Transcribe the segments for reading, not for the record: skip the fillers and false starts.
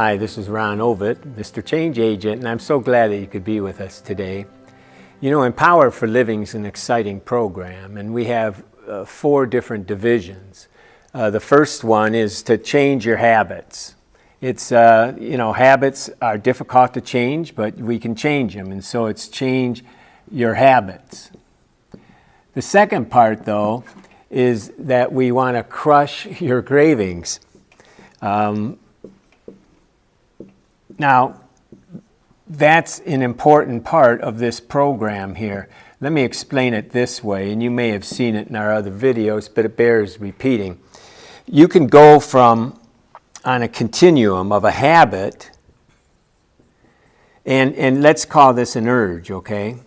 Hi, this is Ron Ovitt, Mr. Change Agent, and I'm so glad that you could be with us today. You know, Empower for Living is an exciting program, and we have 4 different divisions. The first one is to change your habits. It's, habits are difficult to change, but we can change them, and so it's change your habits. The second part, though, is that we want to crush your cravings. Now, that's an important part of this program here. Let me explain it this way, and you may have seen it in our other videos, but it bears repeating. You can go from on a continuum of a habit, and let's call this an urge, okay?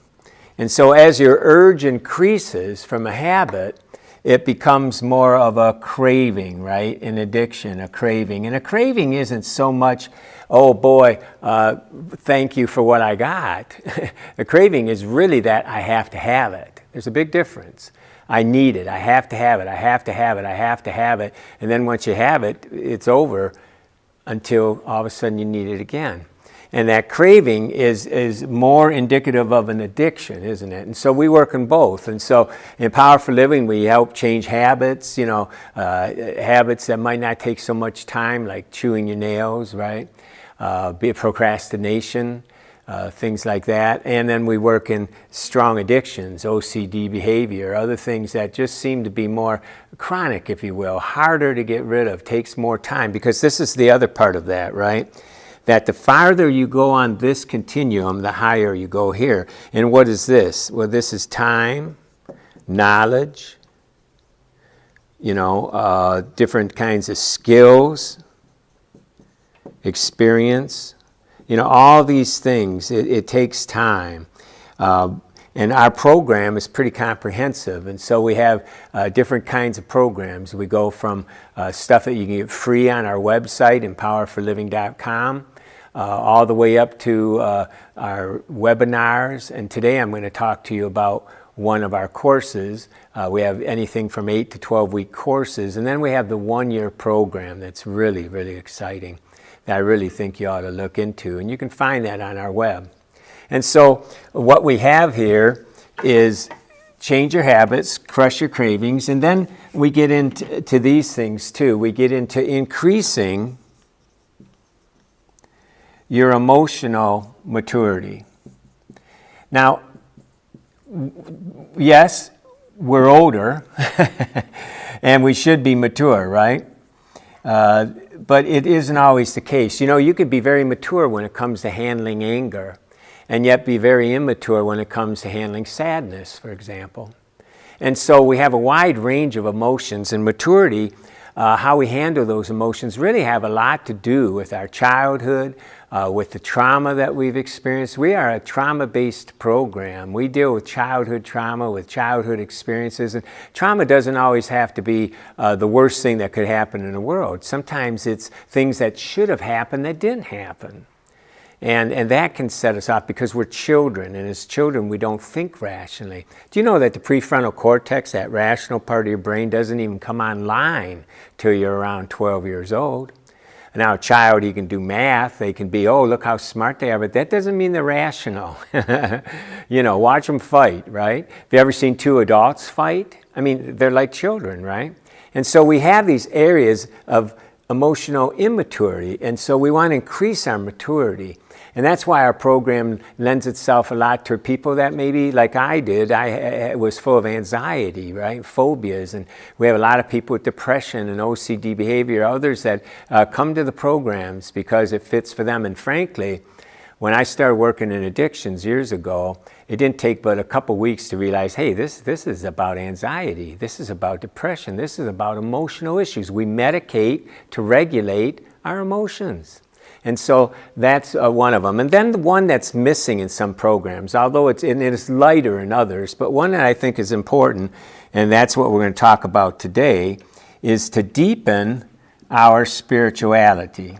And so as your urge increases from a habit, it becomes more of a craving, right? An addiction, a craving. And a craving isn't so much, oh boy, thank you for what I got. A craving is really that I have to have it. There's a big difference. I need it. I have to have it. I have to have it. I have to have it. And then once you have it, it's over until all of a sudden you need it again. And that craving is more indicative of an addiction, isn't it? And so we work on both. And so in Power for Living, we help change habits, habits that might not take so much time, like chewing your nails, right? Be procrastination, things like that. And then we work in strong addictions, OCD behavior, other things that just seem to be more chronic, if you will, harder to get rid of, takes more time, because this is the other part of that, right? That the farther you go on this continuum, the higher you go here. And what is this? Well, this is time, knowledge, different kinds of skills, experience, all these things. It takes time. And our program is pretty comprehensive, and so we have different kinds of programs. We go from stuff that you can get free on our website, empowerforliving.com, all the way up to our webinars. And today I'm going to talk to you about one of our courses. We have anything from 8 to 12-week courses, and then we have the 1-year program that's really, really exciting, that I really think you ought to look into, and you can find that on our web. And so what we have here is change your habits, crush your cravings, and then we get into these things too. We get into increasing your emotional maturity. Now, yes, we're older, and we should be mature, right? But it isn't always the case. You could be very mature when it comes to handling anger, and yet be very immature when it comes to handling sadness, for example. And so we have a wide range of emotions, and maturity, how we handle those emotions, really have a lot to do with our childhood, with the trauma that we've experienced. We are a trauma-based program. We deal with childhood trauma, with childhood experiences, and trauma doesn't always have to be the worst thing that could happen in the world. Sometimes it's things that should have happened that didn't happen. And that can set us off because we're children, and as children we don't think rationally. Do you know that the prefrontal cortex, that rational part of your brain, doesn't even come online till you're around 12 years old? Now a child, he can do math, they can be, oh, look how smart they are, but that doesn't mean they're rational. Watch them fight, right? Have you ever seen 2 adults fight? I mean, they're like children, right? And so we have these areas of emotional immaturity, and so we want to increase our maturity. And that's why our program lends itself a lot to people that maybe, like I did, I was full of anxiety, right? Phobias. And we have a lot of people with depression and OCD behavior, others that come to the programs because it fits for them. And frankly, when I started working in addictions years ago, it didn't take but a couple weeks to realize, hey, this is about anxiety. This is about depression. This is about emotional issues. We medicate to regulate our emotions. And so that's one of them. And then the one that's missing in some programs, although it is lighter in others, but one that I think is important, and that's what we're going to talk about today, is to deepen our spirituality.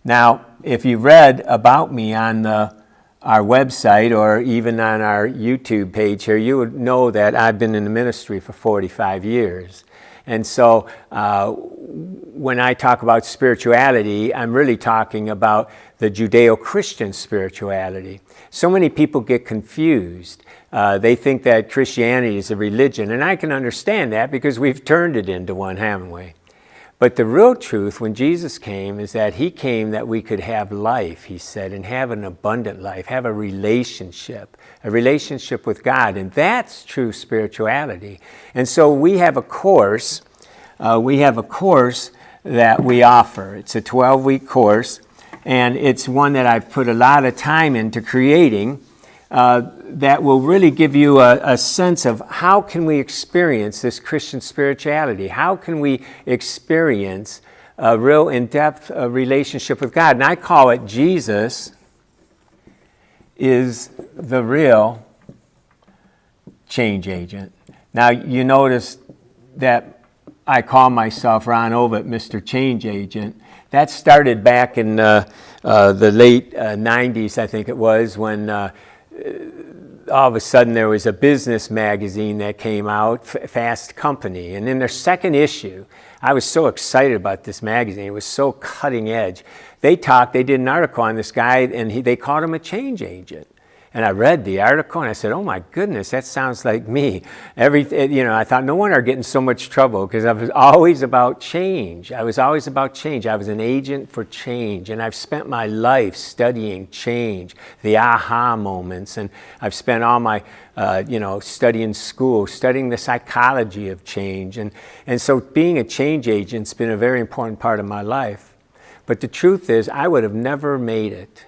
Now, if you read about me on our website or even on our YouTube page here, you would know that I've been in the ministry for 45 years. And so when I talk about spirituality, I'm really talking about the Judeo-Christian spirituality. So many people get confused. They think that Christianity is a religion, and I can understand that because we've turned it into one, haven't we? But the real truth, when Jesus came, is that he came that we could have life, he said, and have an abundant life, have a relationship with God, and that's true spirituality. And so we have a course, that we offer. It's a 12-week course, and it's one that I've put a lot of time into creating, that will really give you a sense of how can we experience this Christian spirituality? How can we experience a real in-depth relationship with God? And I call it Jesus is the real change agent. Now, you notice that I call myself Ron Ovett, Mr. Change Agent. That started back in the late 90s, I think it was, when all of a sudden there was a business magazine that came out, Fast Company. And in their second issue, I was so excited about this magazine. It was so cutting edge. They did an article on this guy, and they called him a change agent. And I read the article, and I said, oh my goodness, that sounds like me. I thought, no wonder I'm getting so much trouble, because I was always about change. I was an agent for change, and I've spent my life studying change, the aha moments, and I've spent all my, studying school, studying the psychology of change. And so being a change agent's been a very important part of my life. But the truth is, I would have never made it.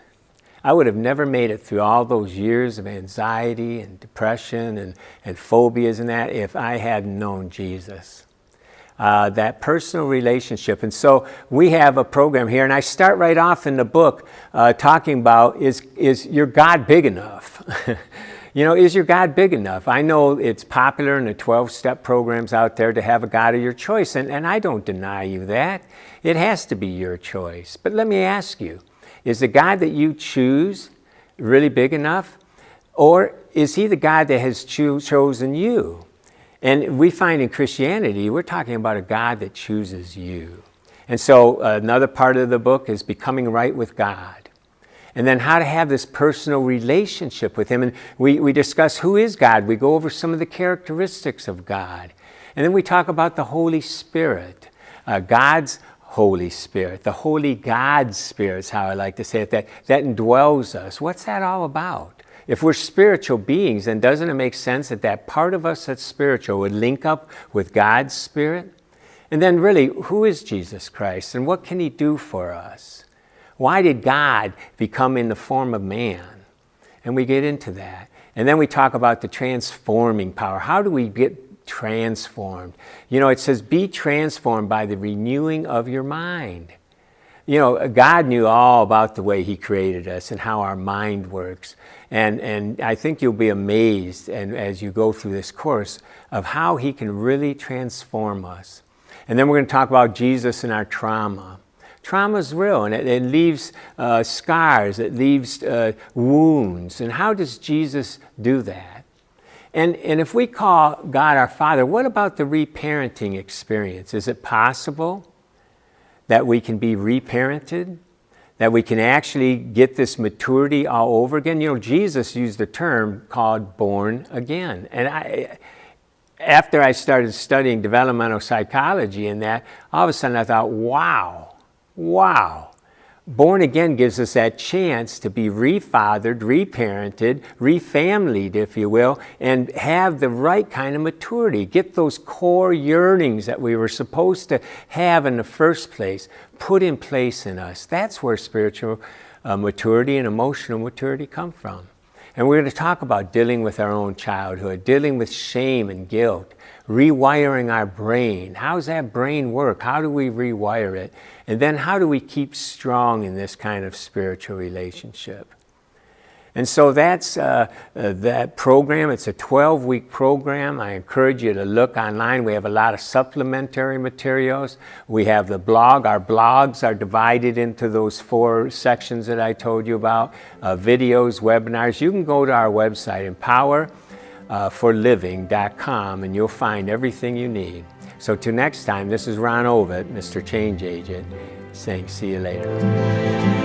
I would have never made it through all those years of anxiety and depression and phobias and that if I hadn't known Jesus. That personal relationship. And so we have a program here, and I start right off in the book talking about, is your God big enough? Is your God big enough? I know it's popular in the 12-step programs out there to have a God of your choice, and I don't deny you that. It has to be your choice. But let me ask you, is the God that you choose really big enough? Or is he the God that has chosen you? And we find in Christianity, we're talking about a God that chooses you. And so another part of the book is becoming right with God. And then how to have this personal relationship with him. And we discuss who is God. We go over some of the characteristics of God. And then we talk about the Holy Spirit, God's Holy Spirit, the Holy God's Spirit is how I like to say it, that indwells us. What's that all about? If we're spiritual beings, then doesn't it make sense that part of us that's spiritual would link up with God's Spirit? And then really, who is Jesus Christ and what can he do for us? Why did God become in the form of man? And we get into that. And then we talk about the transforming power. How do we get transformed? It says, be transformed by the renewing of your mind. God knew all about the way he created us and how our mind works. And I think you'll be amazed as you go through this course of how he can really transform us. And then we're going to talk about Jesus and our trauma. Trauma is real, and it leaves scars, it leaves wounds. And how does Jesus do that? And if we call God our Father, what about the reparenting experience? Is it possible that we can be reparented? That we can actually get this maturity all over again? Jesus used a term called born again. And after I started studying developmental psychology and that, all of a sudden I thought, wow. Born again gives us that chance to be refathered, reparented, refamilied, if you will, and have the right kind of maturity. Get those core yearnings that we were supposed to have in the first place put in place in us. That's where spiritual maturity and emotional maturity come from. And we're going to talk about dealing with our own childhood, dealing with shame and guilt, rewiring our brain. How does that brain work? How do we rewire it? And then how do we keep strong in this kind of spiritual relationship? And so that's that program. It's a 12-week program. I encourage you to look online. We have a lot of supplementary materials. We have the blog. Our blogs are divided into those 4 sections that I told you about, videos, webinars. You can go to our website, empowerforliving.com, and you'll find everything you need. So till next time, this is Ron Ovitt, Mr. Change Agent, saying see you later.